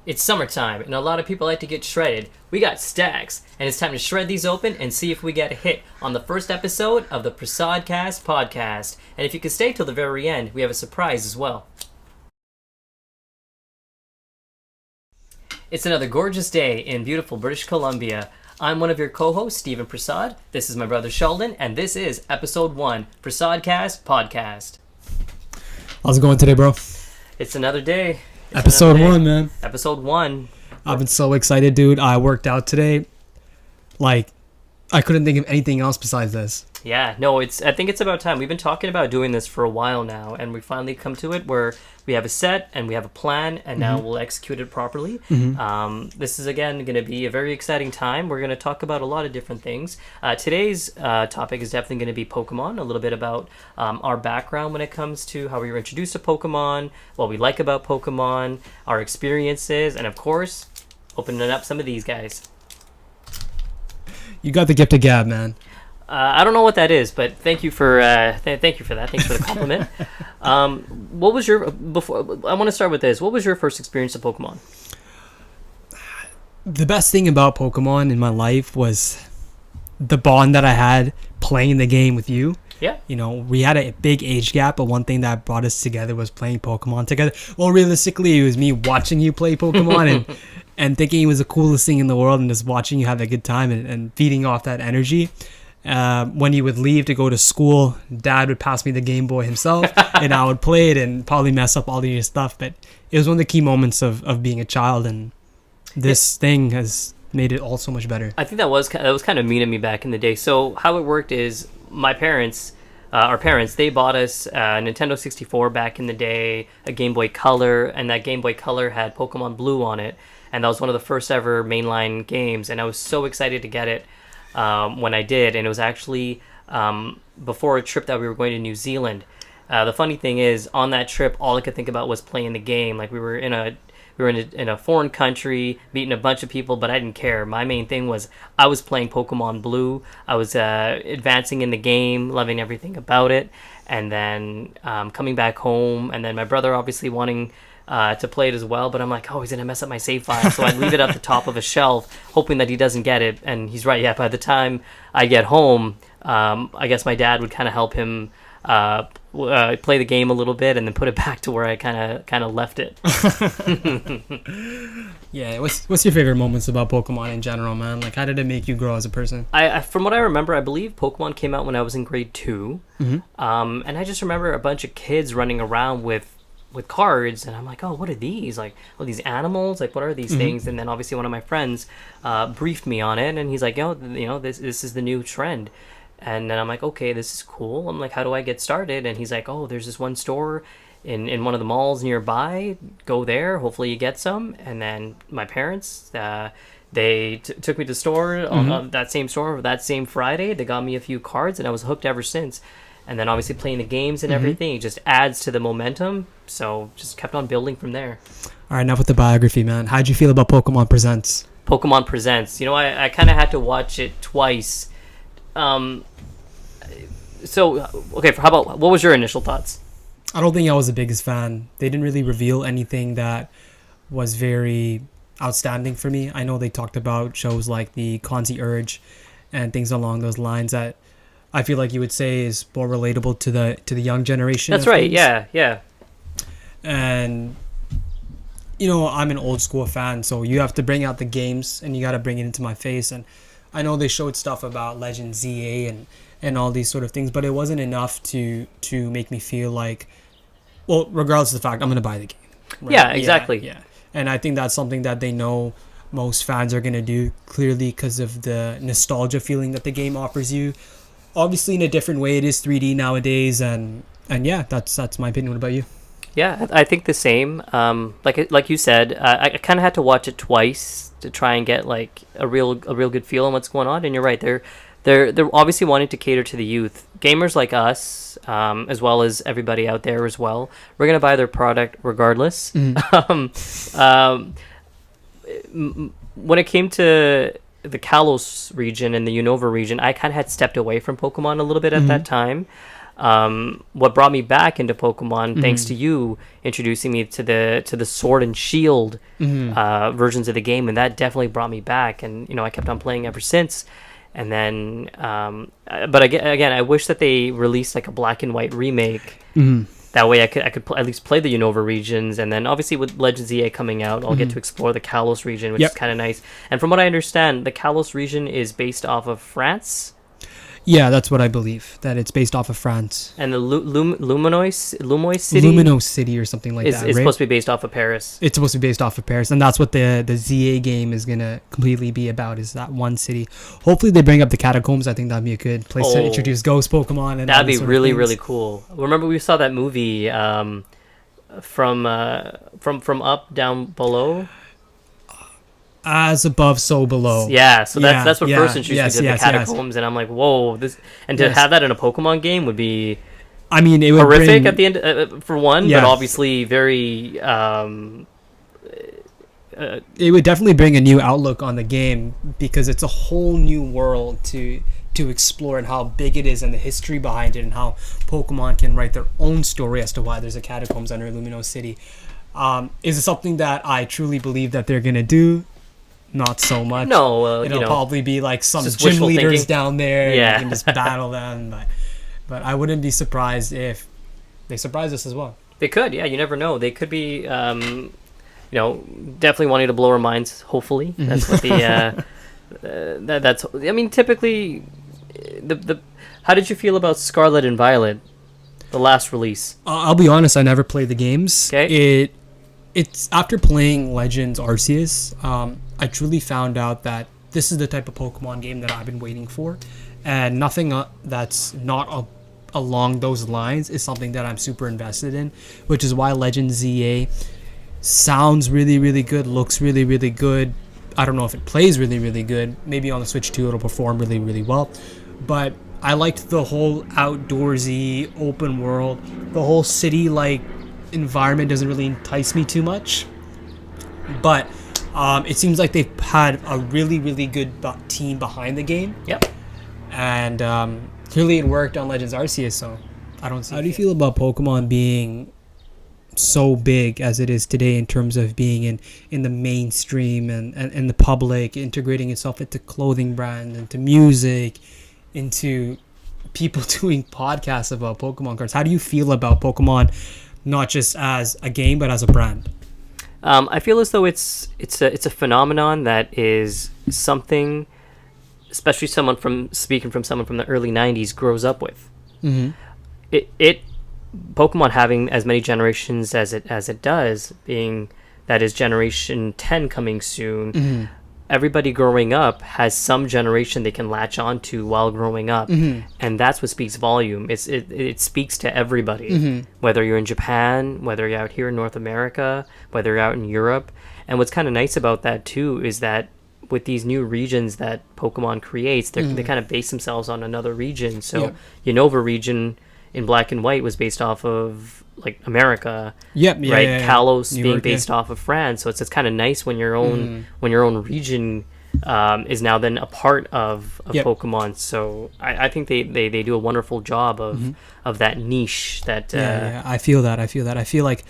It's summertime, and a lot of people like to get shredded. We got stacks, and it's time to shred these open and see if we get a hit on the first episode of the PRASODCAST podcast. And if you can stay till the very end, we have a surprise as well. It's another gorgeous day in beautiful British Columbia. I'm one of your co-hosts, Steven Prasad. This is my brother Sheldon, and this is episode 1, PRASODCAST podcast. How's it going today, bro? It's another day. Episode 1, man. Episode 1. I've been so excited, dude. I worked out today. Like, I couldn't think of anything else besides this. Yeah, no, I think it's about time. We've been talking about doing this for a while now, and we finally come to it where we have a set and we have a plan, and now we'll execute it properly. This is, again, going to be a very exciting time. We're going to talk about a lot of different things. Today's topic is definitely going to be Pokemon, a little bit about our background when it comes to how we were introduced to Pokemon, what we like about Pokemon, our experiences, and, of course, opening up some of these guys. You got the gift of gab, man. I don't know what that is, but thank you for thank you for that. Thanks for the compliment. What was your before? I want to start with this. What was your first experience of Pokemon? The best thing about Pokemon in my life was the bond that I had playing the game with you. Yeah. You know, we had a big age gap, but one thing that brought us together was playing Pokemon together. Well, realistically, it was me watching you play Pokemon and thinking it was the coolest thing in the world, and just watching you have a good time and feeding off that energy. When you would leave to go to school, Dad would pass me the Game Boy himself, and I would play it and probably mess up all of your stuff. But it was one of the key moments of being a child, and this thing has made it all so much better. I think that was kind of mean of me back in the day. So how it worked is my parents, our parents, they bought us a Nintendo 64 back in the day, a Game Boy Color, and that Game Boy Color had Pokemon Blue on it, and that was one of the first ever mainline games, and I was so excited to get it. When I did, and it was actually before a trip that we were going to New Zealand. The funny thing is, on that trip, all I could think about was playing the game. Like we were in a foreign country, meeting a bunch of people, but I didn't care. My main thing was I was playing Pokemon Blue. I was advancing in the game, loving everything about it, and then coming back home, and then my brother obviously wanting to play it as well, but I'm like, oh, he's gonna mess up my save file, so I leave it at the top of a shelf, hoping that he doesn't get it. And he's right. Yeah, by the time I get home, I guess my dad would kind of help him play the game a little bit, and then put it back to where I kind of left it. Yeah, what's your favorite moments about Pokemon in general, man? Like, how did it make you grow as a person? I from what I remember, I believe Pokemon came out when I was in grade 2, and I just remember a bunch of kids running around with cards, and I'm like, oh, what are these? Like, oh, these animals? Like, what are these things? And then obviously one of my friends briefed me on it, and he's like, this is the new trend. And then I'm like, okay, this is cool. I'm like, how do I get started? And he's like, oh, there's this one store in one of the malls nearby. Go there. Hopefully you get some. And then my parents, they took me to the store, that same store, that same Friday. They got me a few cards, and I was hooked ever since. And then obviously playing the games and everything, it just adds to the momentum. So just kept on building from there. All right, enough with the biography, man. How'd you feel about Pokemon Presents? Pokemon Presents. You know, I kind of had to watch it twice. So, okay, how about, what was your initial thoughts? I don't think I was the biggest fan. They didn't really reveal anything that was very outstanding for me. I know they talked about shows like the Concierge and things along those lines that I feel like you would say is more relatable to the young generation. That's right. Things. Yeah. And you know, I'm an old school fan, so you have to bring out the games and you got to bring it into my face. And I know they showed stuff about Legend ZA and all these sort of things, but it wasn't enough to make me feel like, well, regardless of the fact, I'm gonna buy the game. Right? Yeah, exactly. Yeah. And I think that's something that they know most fans are gonna do, clearly because of the nostalgia feeling that the game offers you. Obviously, in a different way, it is 3D nowadays, and yeah, that's my opinion. What about you? Yeah, I think the same. Like you said, I kind of had to watch it twice to try and get like a real good feel on what's going on. And you're right, they're obviously wanting to cater to the youth, gamers like us, as well as everybody out there as well. We're gonna buy their product regardless. When it came to the Kalos region and the Unova region, I kind of had stepped away from Pokemon a little bit at that time. what brought me back into Pokemon, thanks to you introducing me to the Sword and Shield versions of the game, and that definitely brought me back. And I kept on playing ever since. And then, but again, I wish that they released like a black and white remake. That way, I could at least play the Unova regions, and then obviously with Legends EA coming out, I'll get to explore the Kalos region, which is kind of nice. And from what I understand, the Kalos region is based off of France. Yeah, that's what I believe. That it's based off of France. And the Luminois City? Lumino City or something like that, right? It's supposed to be based off of Paris. It's supposed to be based off of Paris. And that's what the ZA game is going to completely be about, is that one city. Hopefully they bring up the catacombs. I think that'd be a good place to introduce ghost Pokemon. And that'd be really, really cool. Remember we saw that movie from Up, Down, Below? As above, so below. Yeah, so that's what first introduced me to the catacombs, and I'm like, whoa, this, and to have that in a Pokemon game would be, I mean, it would horrific at the end for one, but obviously very. It would definitely bring a new outlook on the game, because it's a whole new world to explore, and how big it is, and the history behind it, and how Pokemon can write their own story as to why there's a catacombs under Lumino City. Is it something that I truly believe that they're gonna do? Not so much. No, it'll probably be like some gym leaders thinking down there, and you can just battle them. But I wouldn't be surprised if they surprise us as well. They could, yeah. You never know. They could be, definitely wanting to blow our minds. Hopefully, that's what the that's. I mean, typically, the. How did you feel about Scarlet and Violet, the last release? I'll be honest. I never played the games. Okay. It's after playing Legends Arceus, I truly found out that this is the type of Pokemon game that I've been waiting for, and nothing that's not along those lines is something that I'm super invested in, which is why Legends ZA sounds really, really good, looks really, really good. I don't know if it plays really, really good. Maybe on the Switch 2 it'll perform really, really well, but I liked the whole outdoorsy, open world. The whole city-like environment doesn't really entice me too much, but it seems like they've had a really, really good team behind the game. Yep. And clearly it worked on Legends Arceus, so I don't see. How do you feel about Pokemon being so big as it is today, in terms of being in the mainstream and the public, integrating itself into clothing brands, into music, into people doing podcasts about Pokemon cards? How do you feel about Pokemon, not just as a game but as a brand? I feel as though it's a phenomenon that is something, especially someone from the early 90s grows up with. Pokemon having as many generations as it does, being that is generation 10 coming soon. Everybody growing up has some generation they can latch onto while growing up, and that's what speaks volume. It speaks to everybody, whether you're in Japan, whether you're out here in North America, whether you're out in Europe. And what's kind of nice about that too is that with these new regions that Pokemon creates, they kind of base themselves on another region. So Unova region in Black and White was based off of like America, Kalos being based off of France. So it's kind of nice when your own region is now then a part of Pokemon. So I think they do a wonderful job of that niche. That I feel that. I feel like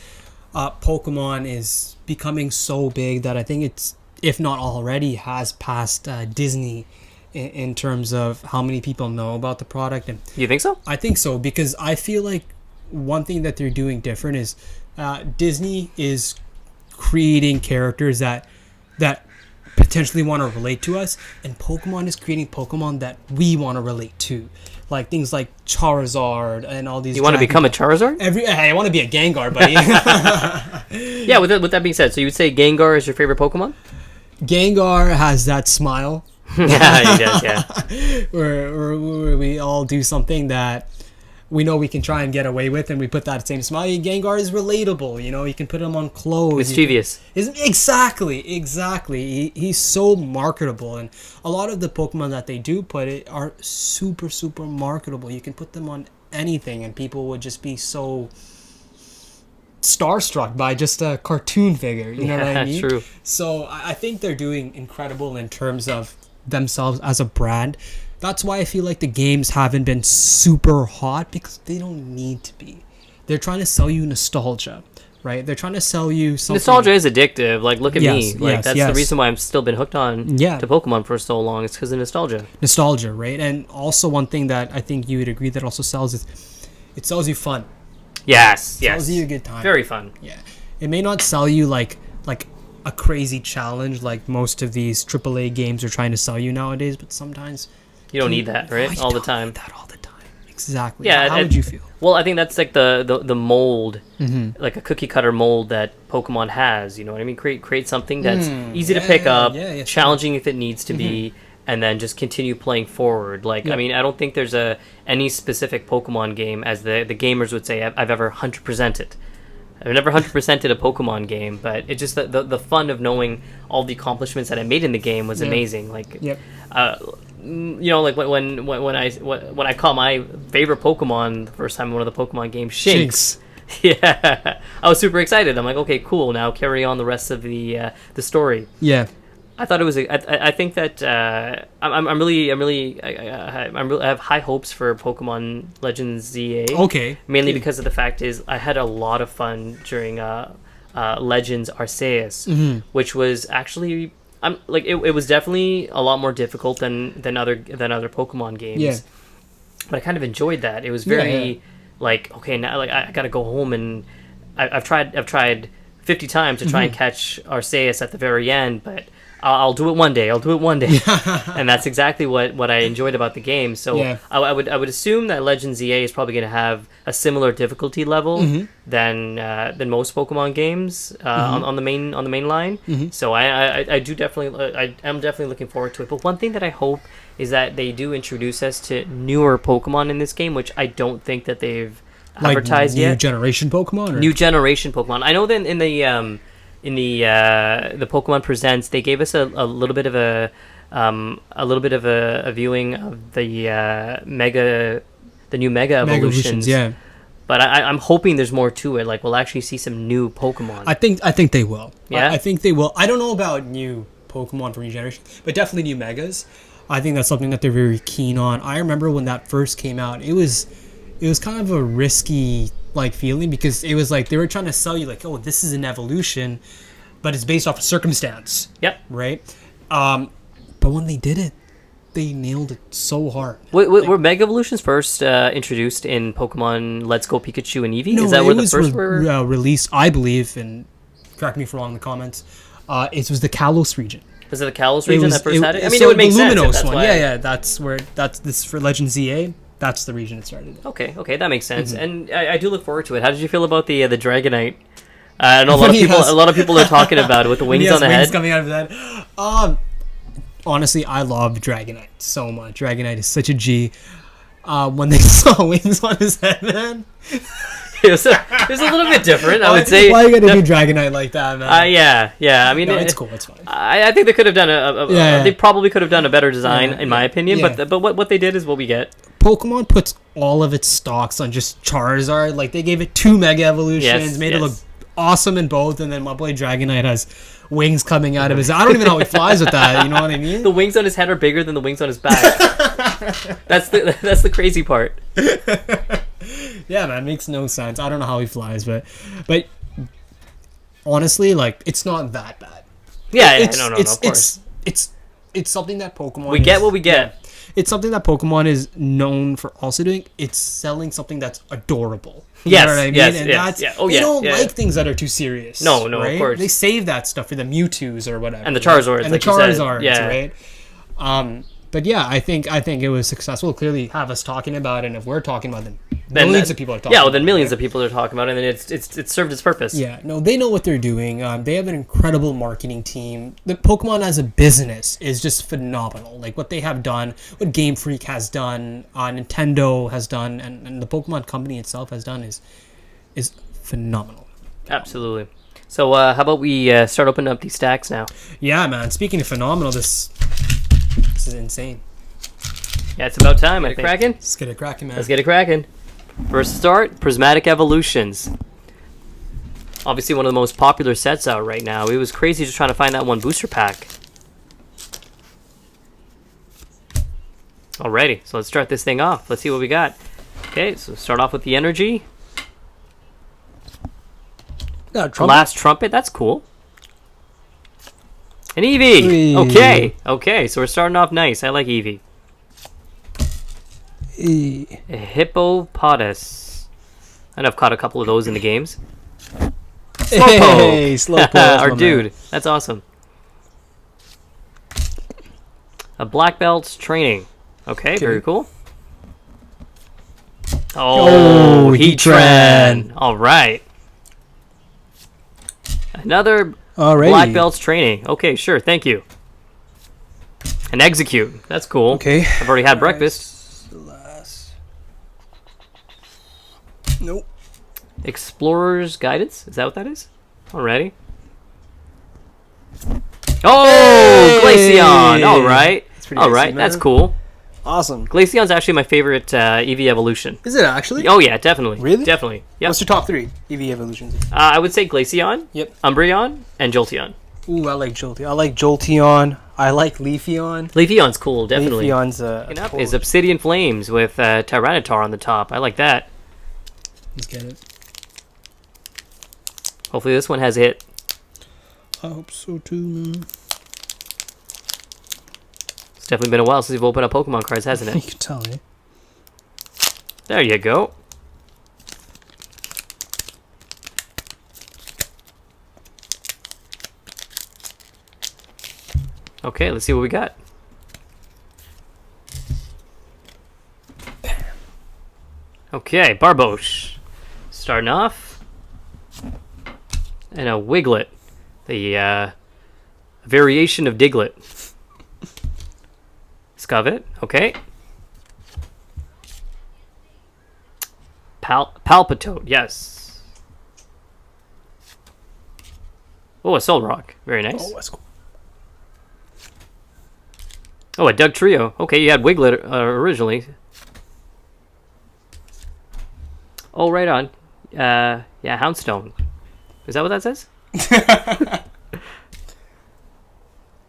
Pokemon is becoming so big that I think it's, if not already, has passed Disney in terms of how many people know about the product. And you think so? I think so, because I feel like one thing that they're doing different is Disney is creating characters that potentially want to relate to us, and Pokemon is creating Pokemon that we want to relate to, like things like Charizard and all these. You want to become a Charizard? I want to be a Gengar, buddy. Yeah. With that being said, so you would say Gengar is your favorite Pokemon? Gengar has that smile. Yeah, he does. Yeah. where we all do something that we know we can try and get away with, and we put that same smile. Gengar is relatable, you can put him on clothes. Mischievous. Exactly. He's so marketable, and a lot of the Pokemon that they do put it are super, super marketable. You can put them on anything, and people would just be so starstruck by just a cartoon figure. You know what I mean? True. So I think they're doing incredible in terms of themselves as a brand. That's why I feel like the games haven't been super hot, because they don't need to be. They're trying to sell you nostalgia, right? They're trying to sell you something. Nostalgia is addictive. Like, look at Yes, me. Like, yes, that's yes. the reason why I'm still been hooked on to Pokemon for so long. It's because of nostalgia. Nostalgia, right? And also one thing that I think you would agree that also sells is it sells you fun. Yes, It sells you a good time. Very fun. Yeah. It may not sell you like a crazy challenge like most of these AAA games are trying to sell you nowadays, but sometimes You don't need that, right? you All the don't time. need that all the time. Exactly. Yeah, How and- would you feel? Well, I think that's like the mold, Mm-hmm. like a cookie cutter mold that Pokemon has. You know what I mean? Create something that's easy to pick yeah, up, yeah, challenging if it needs to be, and then just continue playing forward. Like, I mean, I don't think there's any specific Pokemon game, as the gamers would say, I've ever 100%ed. I've never 100%ed a Pokemon game, but it's just the fun of knowing all the accomplishments that I made in the game was amazing. Like, Yep. you know, like when I caught my favorite Pokemon the first time in one of the Pokemon games, Shinx. Yeah, I was super excited. I'm like, okay, cool. Now carry on the rest of the story. Yeah. I thought it was. I think that I have high hopes for Pokemon Legends ZA. Okay. Mainly because of the fact is I had a lot of fun during Legends Arceus, which was actually it was definitely a lot more difficult than other Pokemon games. Yeah. But I kind of enjoyed that. It was Yeah, very yeah. like, okay, now like I gotta go home, and I've tried 50 times to try and catch Arceus at the very end, but I'll do it one day. And that's exactly what I enjoyed about the game. So Yeah. I would assume that Legends ZA is probably going to have a similar difficulty level than most Pokemon games on the main line. So I do definitely I'm definitely looking forward to it. But one thing that I hope is that they do introduce us to newer Pokemon in this game, which I don't think that they've advertised new yet. generation Pokemon? Or? New generation Pokemon. I know that in the Pokemon Presents, they gave us a little bit of a viewing of the new Mega Evolutions. Yeah. But I'm hoping there's more to it. Like, we'll actually see some new Pokemon. I think they will. Yeah? I think they will. I don't know about new Pokemon for new generation, but definitely new Megas. I think that's something that they're very keen on. I remember when that first came out, it was kind of a risky like feeling, because it was like they were trying to sell you like, oh, this is an evolution, but it's based off of circumstance. Yep. Right. But when they did it, they nailed it so hard. Were Mega Evolutions first introduced in Pokemon Let's Go Pikachu and Eevee? No, Is that it where the was first were? released, I believe, and correct me if I'm wrong in the comments. It was the Kalos region. Was it the Kalos region that first had it? I mean, so it would make the sense. Luminous That's one. why. Yeah, that's this for Legend ZA. That's the region it started. Okay, that makes sense. And I do look forward to it. How did you feel about the Dragonite? I know a lot of people are talking about it with the wings on the wings head. coming out of that. Honestly, I love Dragonite so much. Dragonite is such a G. When they saw wings on his head, man. It was a little bit different, I would say. Why you gotta do Dragonite like that, man? Yeah. I mean, No, it's cool. It's fine. I think they could have done they probably could have done a better design, in my opinion. Yeah. But what they did is what we get. Pokemon puts all of its stocks on just Charizard. Like, they gave it 2 Mega Evolutions, made it look awesome in both, and then my boy Dragonite has wings coming out of his... I don't even know how he flies with that, you know what I mean? The wings on his head are bigger than the wings on his back. That's the crazy part. Yeah, man, makes no sense. I don't know how he flies, but honestly, like, it's not that bad. Yeah, no, of course. It's something that Pokemon... We get what we get. It's something that Pokemon is known for also doing. It's selling something that's adorable. You Yes, know what I mean? yes, And yes, that's, yeah. Oh, they yeah, don't yeah. like things that are too serious. No, of right? course. They save that stuff for the Mewtwo's or whatever. And the Charizards, And like the you said. Charizards, Yeah. right? But yeah, I think it was successful. Clearly, have us talking about it, and if we're talking about it, Then millions of people are talking. Yeah, well, then about millions it. of people are talking about it, and then it's served its purpose. Yeah, no, they know what they're doing. They have an incredible marketing team. The Pokemon as a business is just phenomenal. Like, what they have done, what Game Freak has done, Nintendo has done, and the Pokemon company itself has done is phenomenal. Absolutely. So how about we start opening up these stacks now? Yeah, man. Speaking of phenomenal, this is insane. Yeah, it's about time, I think. Cracking? Let's get it cracking, man. Let's get it cracking. First start, Prismatic Evolutions. Obviously one of the most popular sets out right now. It was crazy just trying to find that one booster pack. Alrighty, so let's start this thing off. Let's see what we got. Okay, so start off with the energy. Last trumpet, that's cool. An Eevee! Whee. Okay, so we're starting off nice. I like Eevee. A Hippopotas. I know I've caught a couple of those in the games. Hey, Slowpoke. Our dude. That's awesome. A Black Belt's training. Okay, very cool. Oh, Heatran. All right. Another Black Belt's training. Okay, sure. Thank you. And Execute. That's cool. Okay. I've already had breakfast. Nope. Explorer's Guidance. Is that what that is? Alrighty. Oh, Glaceon. All right. All right. That's cool. Awesome. Glaceon's actually my favorite Eevee evolution. Is it actually? Oh yeah, definitely. Really? Definitely. Yep. What's your top 3 Eevee evolutions? I would say Glaceon, Yep. Umbreon, and Jolteon. Ooh, I like Jolteon. I like Jolteon. I like Leafeon. Leafeon's cool, definitely. Leafeon's Second up is Obsidian Flames with Tyranitar on the top. I like that. Let's get it. Hopefully this one has a hit. I hope so too, man. It's definitely been a while since we've opened up Pokemon cards, hasn't You it? can tell, eh? There you go. Okay, let's see what we got. Okay, Barbosh. Starting off. And a Wiglet. The variation of Diglett. Scovet, okay. Palpitoad, yes. Oh, a Solrock. Very nice. Oh, that's cool. Oh, a Doug Trio. Okay, you had Wiglet originally. Oh, right on. Yeah, Houndstone. Is that what that says?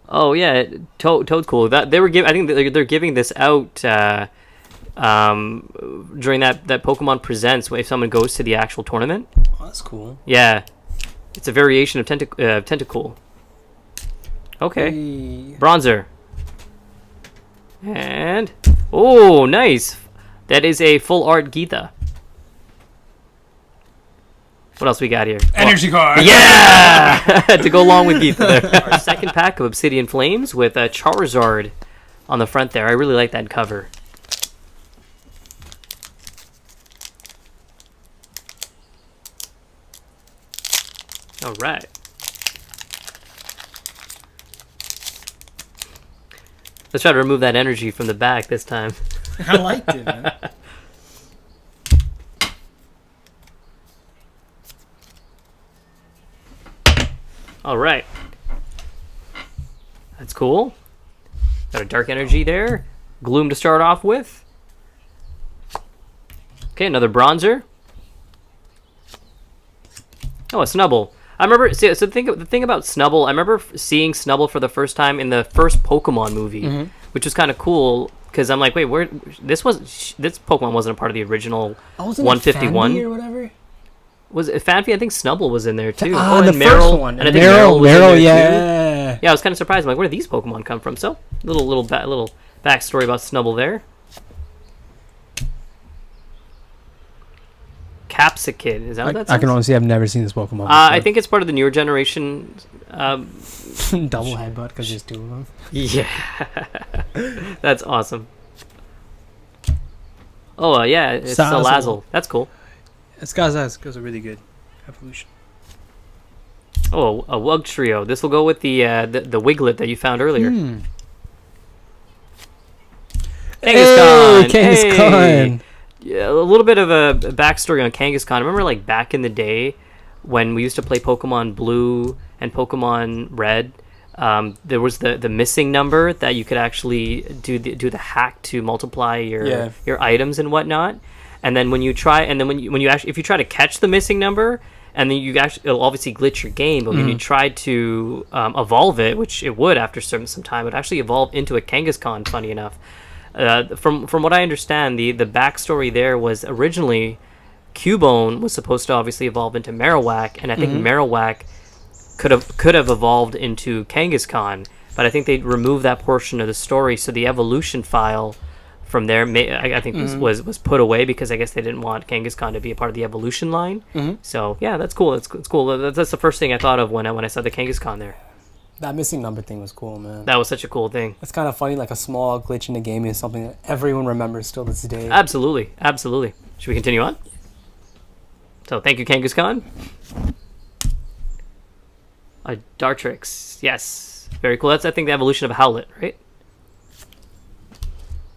Oh yeah, Toad cool. That they were I think they're giving this out during that Pokemon Presents if someone goes to the actual tournament. Oh, that's cool. Yeah, it's a variation of Tentacool. Okay, Hey. Bronzer. And oh, nice. That is a full art Geetha. What else we got here? Energy card. Yeah! To go along with Geetha there. Our second pack of Obsidian Flames with a Charizard on the front there. I really like that cover. All right. Let's try to remove that energy from the back this time. I liked it, man. All right. That's cool. Got a dark energy there. Gloom to start off with. Okay, another Bronzer. Oh, a Snubble. I remember. So the thing about Snubble, I remember seeing Snubble for the first time in the first Pokemon movie, which was kind of cool because I'm like, wait, where this Pokemon wasn't a part of the original 151 or whatever. Was it Fanfi? I think Snubble was in there too. The and first one. And I think Meryl was in there yeah. too. Yeah, I was kind of surprised. I'm like, where did these Pokemon come from? So, little backstory about Snubble there. Capsicid, is that what that says? I can honestly, I've never seen this Pokemon. I think it's part of the newer generation. Double headbutt because there's 2 of them. Yeah, that's awesome. Oh yeah, it's Salazzle. Salazzle. That's cool. This guy's a really good evolution. Oh, a Wug Trio. This will go with the Wiglet that you found earlier. Kangaskhan. Kangaskhan. Yeah, a little bit of a backstory on Kangaskhan. I remember like back in the day when we used to play Pokemon Blue and Pokemon Red. There was the missing number that you could actually do the hack to multiply your items and whatnot. And then when you actually if you try to catch the missing number, and then it'll obviously glitch your game. But when you try to evolve it, which it would after some time, it would actually evolve into a Kangaskhan. Funny enough, From what I understand, the backstory there was originally Cubone was supposed to obviously evolve into Marowak, and I think Marowak could have evolved into Kangaskhan, but I think they removed that portion of the story, so the evolution file from there, I think was put away because I guess they didn't want Kangaskhan to be a part of the evolution line. So yeah, that's cool. It's cool. That's the first thing I thought of when I saw the Kangaskhan there. That missing number thing was cool, man. That was such a cool thing. It's kind of funny, like a small glitch in the game is something that everyone remembers still to this day. Absolutely. Should we continue on? So thank you, Kangaskhan. Dartrix, yes, very cool. That's I think the evolution of a Howlet, right?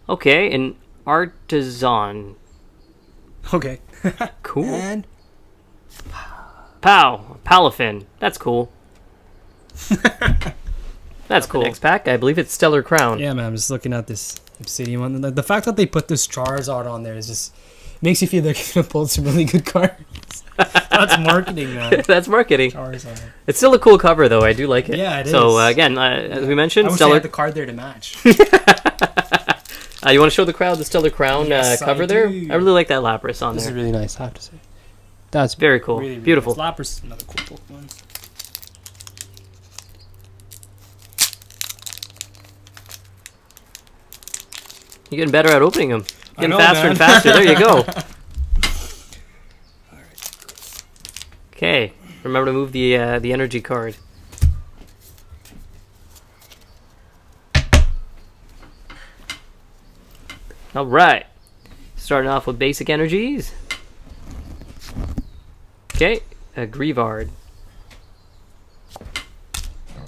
Okay, an Artisan. Okay. Cool. And Palafin. That's cool. That's cool. Next pack, I believe it's Stellar Crown. Yeah, man. I'm just looking at this Obsidian one. The fact that they put this Charizard on there is just makes you feel they're gonna pull some really good cards. That's marketing, man. That's marketing. Charizard. It's still a cool cover, though. I do like it. Yeah, it so, is. Again, as we mentioned, I wish Stellar. they had the card there to match. You want to show the crowd the Stellar Crown Yes, cover I there? do. I really like that Lapras on this there. is really nice, I have to say. That's Very cool. really, really Beautiful. Lapras is another cool Pokemon. You're getting better at opening them. I Getting know, faster man. and faster. There you go. Okay. Remember to move the energy card. All right. Starting off with basic energies. Okay. A Grievard.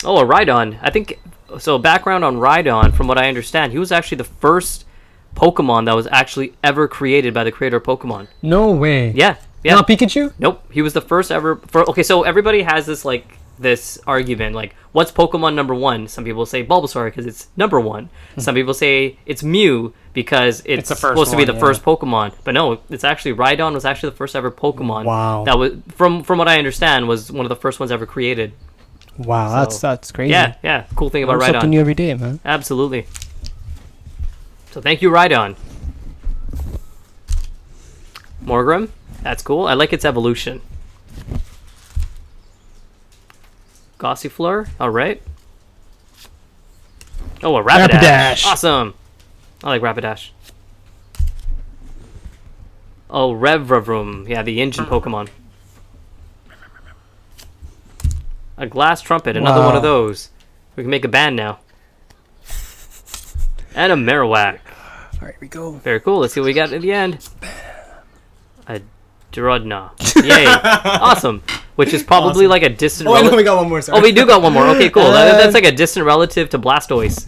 Oh, a Rhydon. I think... So, background on Rhydon, from what I understand, he was actually the first Pokemon that was actually ever created by the creator of Pokemon. no way. Yeah. Not Pikachu? Nope. He was the first ever... Okay, so everybody has this argument, like, what's Pokemon number one? Some people say Bulbasaur because it's number one. Some people say it's Mew because it's the first supposed to be one, the first Pokemon. But no, it's actually Rhydon was actually the first ever Pokemon. Wow. That was, from what I understand, was one of the first ones ever created. Wow, So, that's crazy. Yeah. Cool thing about Learn something Rhydon. new every day, man. Absolutely. So thank you, Rhydon. Morgrem. That's cool. I like its evolution. Gossifleur. All right. Oh, a Rapidash. Rapidash. Awesome. I like Rapidash. Oh, Revavroom. Yeah, the engine Pokemon. A Glass Trumpet. Another one of those. We can make a band now. And a Marowak. All right, here we go. Very cool. Let's see what we got at the end. A Drodna. Yay. Awesome. Which is probably like a distant Oh, I know relative. we got one more. Sorry. Oh, we do got one more. Okay, cool. That's like a distant relative to Blastoise.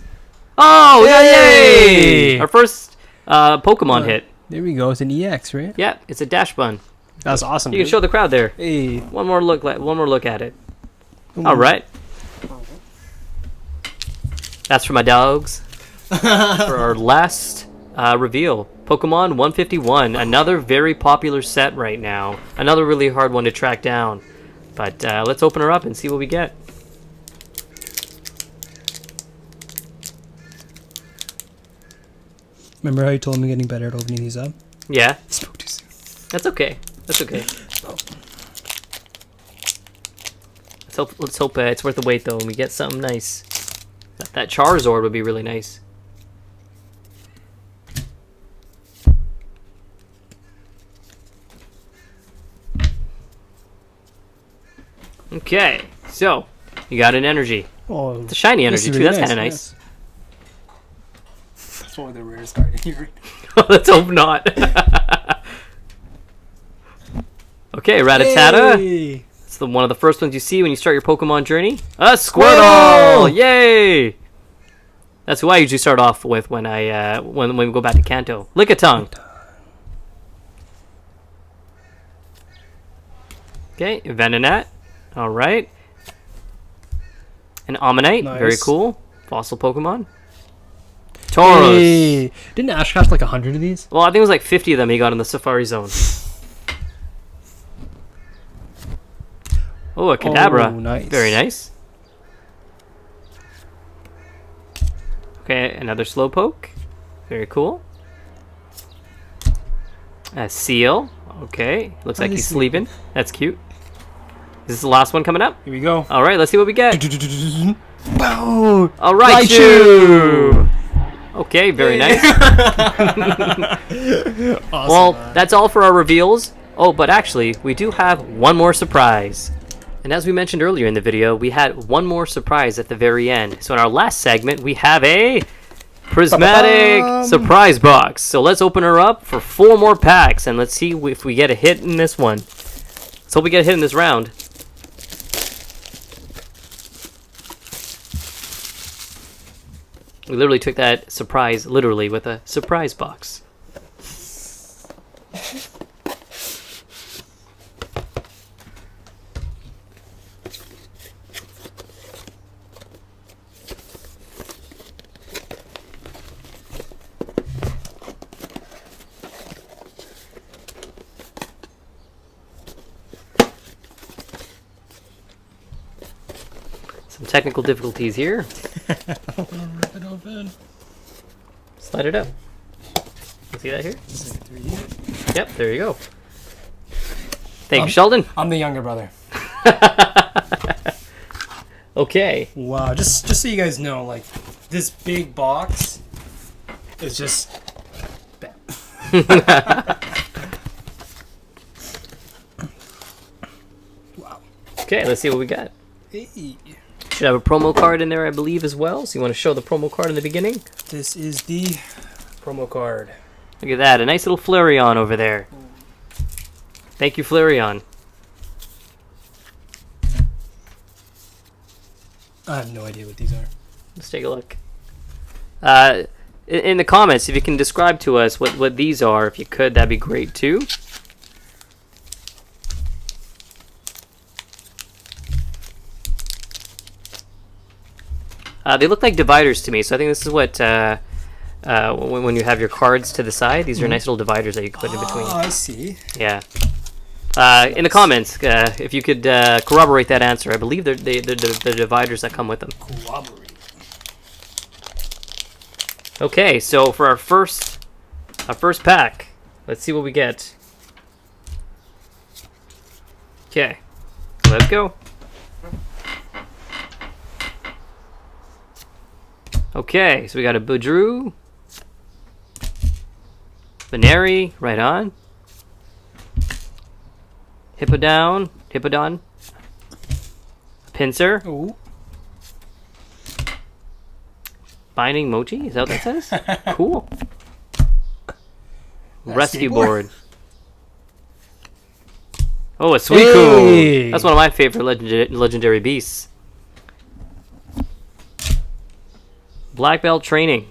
Oh, yay! Our first Pokemon hit. There we go. It's an EX, right? Yeah, it's a Dash Bun. That's awesome. You can show the crowd there. Hey. One more look at it. All right. That's for my dogs. For our last reveal, Pokemon 151. Another very popular set right now. Another really hard one to track down. But let's open her up and see what we get. Remember how you told me getting better at opening these up? Yeah, Spoke too soon. that's okay. That's okay. Let's hope it's worth the wait though, and we get something nice. That Charizard would be really nice. Okay, so you got an energy. Oh, It's a shiny this energy is too. really That's kind of nice, nice. that's one of the rarest cards in here. Let's hope not. Okay, Rattata. Hey. It's one of the first ones you see when you start your Pokemon journey. A Squirtle! Yay! That's who I usually start off with when when we go back to Kanto. Lickitung. Okay, Venonat. All right. An Omanyte. Nice. Very cool. Fossil Pokemon. Tauros. Hey. Didn't Ash catch like 100 of these? Well, I think it was like 50 of them he got in the Safari Zone. Oh, a Kadabra. Oh, nice. Very nice. Okay, another Slowpoke. Very cool. A seal. Okay. Looks like he's sleeping. That's cute. Is this the last one coming up? Here we go. All right, let's see what we get. Boom! All right, Raichu! Okay, very nice. Awesome, Well, man. that's all for our reveals. Oh, but actually, we do have one more surprise. And as we mentioned earlier in the video, we had one more surprise at the very end. So in our last segment, we have a prismatic Ba-ba-bum. surprise box. So let's open her up for 4 more packs, and let's see if we get a hit in this one. Let's hope we get a hit in this round. We literally took that surprise literally with a surprise box. Some technical difficulties here. Rip it open. Slide it up. You see that here? Yep, there you go. Thank you, Sheldon. I'm the younger brother. Okay. Wow, just so you guys know, like, this big box is just... Wow. Okay, let's see what we got. Hey. Should have a promo card in there, I believe, as well. So you want to show the promo card in the beginning? This is the promo card. Look at that, a nice little Flareon over there. Thank you, Flareon. I have no idea what these are. Let's take a look. In the comments, if you can describe to us what these are, if you could, that'd be great too. They look like dividers to me, so I think this is what when you have your cards to the side, these are nice little dividers that you can put in between. Oh, I see. Yeah. In the comments, if you could corroborate that answer, I believe they're the dividers that come with them. Corroborate. Okay, so for our first pack, let's see what we get. Okay, let's go. Okay, so we got a Budru, Veneri, right on. Hippodon, Pinsir, Oh. Binding Mochi, is that what that says? Cool. Rescue skateboard. board. Oh, a Suicune. Hey. That's one of my favorite legendary beasts. Black Belt Training.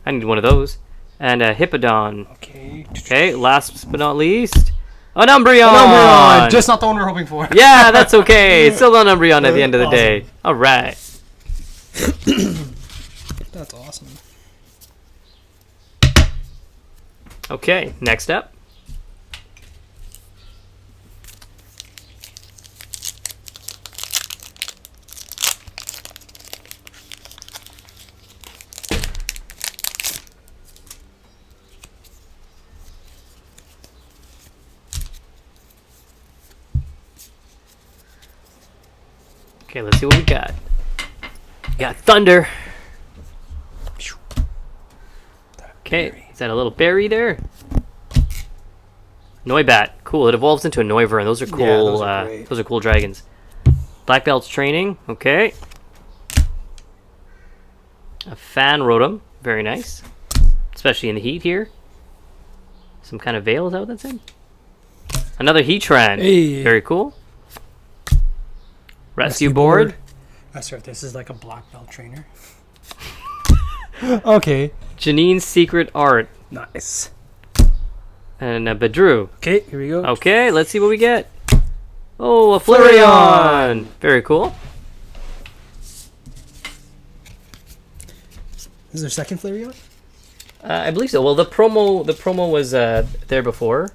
I need one of those. And a Hippodon. Okay. Okay, last but not least, an Umbreon! Umbreon! Just not the one we're hoping for. Yeah, that's okay. It's still an Umbreon at the end of the Awesome. day. All right. That's awesome. Okay, next up. Okay, let's see what we got. We got Thunder. Okay, is that a little berry there? Noibat, cool. It evolves into a Noivern. Those are cool. Yeah, those are great. Those are cool dragons. Black Belt's Training. Okay. A Fan Rotom, very nice, especially in the heat here. Some kind of veil, is that what that's in? Another Heatran. Hey. Very cool. Rescue board. That's right. This is like a black belt trainer. Okay. Janine's Secret Art. Nice. And a Badru. Okay, here we go. Okay, let's see what we get. Oh, a Flareon. Very cool. Is there a second Flareon? I believe so. Well, the promo was there before.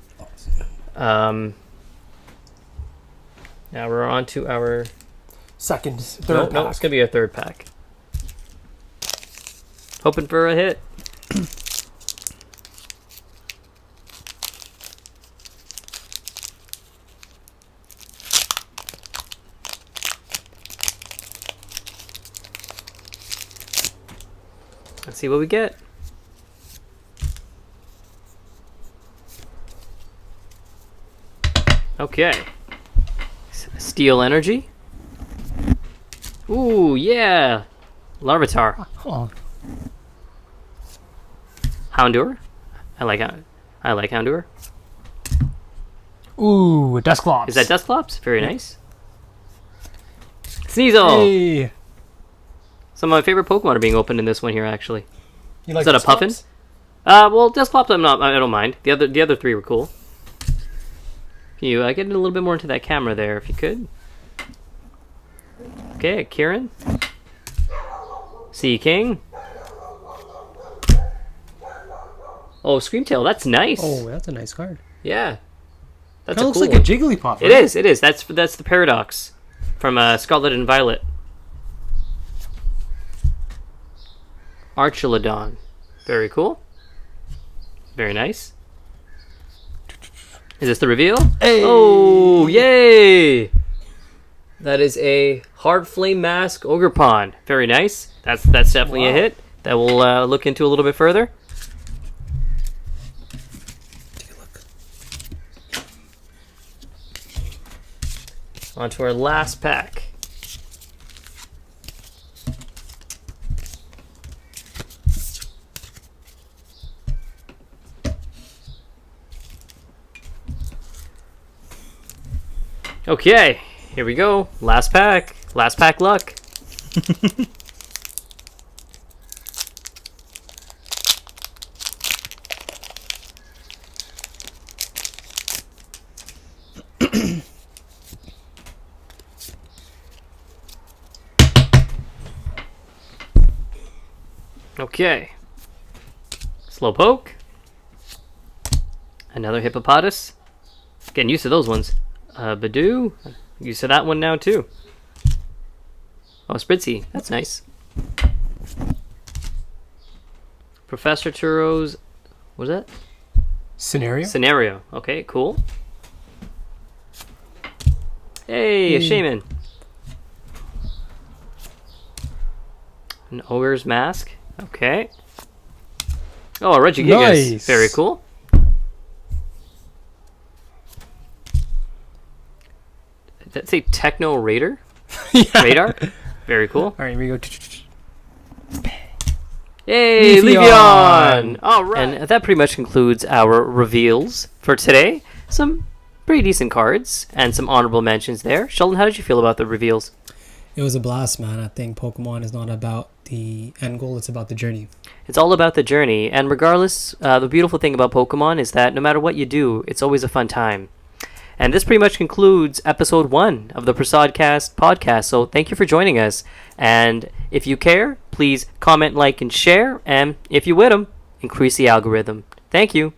Now we're on to our Third no, pack. it's gonna be a third pack. Hoping for a hit. Let's see what we get. Okay. Steel Energy. Ooh, yeah. Larvitar. Oh, Houndour. I like Houndour. ooh, Dusclops. Is that Dusclops? Very nice. Sneasel. Hey. Some of my favorite Pokemon are being opened in this one here, actually. You like Is that a Dusclops? Puffin? Well, Dusclops, I don't mind. The other three were cool. Can you get a little bit more into that camera there, if you could? Okay, Kieran. Sea King. Oh, Screamtail, that's nice. Oh, that's a nice card. Yeah. That's That a looks cool like one. a Jigglypuff. It is. That's the Paradox from Scarlet and Violet. Archelodon. Very cool. Very nice. Is this the reveal? Hey. Oh, yay! That is a Hard Flame Mask Ogre Pond. Very nice. That's definitely a hit. That we'll look into a little bit further. Take a look. On to our last pack. Okay, here we go. Last pack. Last pack luck. Okay. Slowpoke. Another Hippopotas. Getting used to those ones. Badoo. Used to that one now too. Oh, Spritzy. That's nice. Professor Turo's... What was that? Scenario? Scenario. Okay, cool. Hey, a Shaman. An Ogre's Mask. Okay. Oh, a Regigigas. Nice. Very cool. Did that say Techno Raider? Yeah. Radar? Very cool. All right, here we go. Yay, Leafeon. Leafeon! All right. And that pretty much concludes our reveals for today. Some pretty decent cards and some honorable mentions there. Sheldon, how did you feel about the reveals? It was a blast, man. I think Pokemon is not about the end goal, it's about the journey. It's all about the journey, and regardless, the beautiful thing about Pokemon is that no matter what you do, it's always a fun time. And this pretty much concludes episode 1 of the PRASODCAST podcast, so thank you for joining us. And if you care, please comment, like, and share, and if you with 'em, increase the algorithm. Thank you.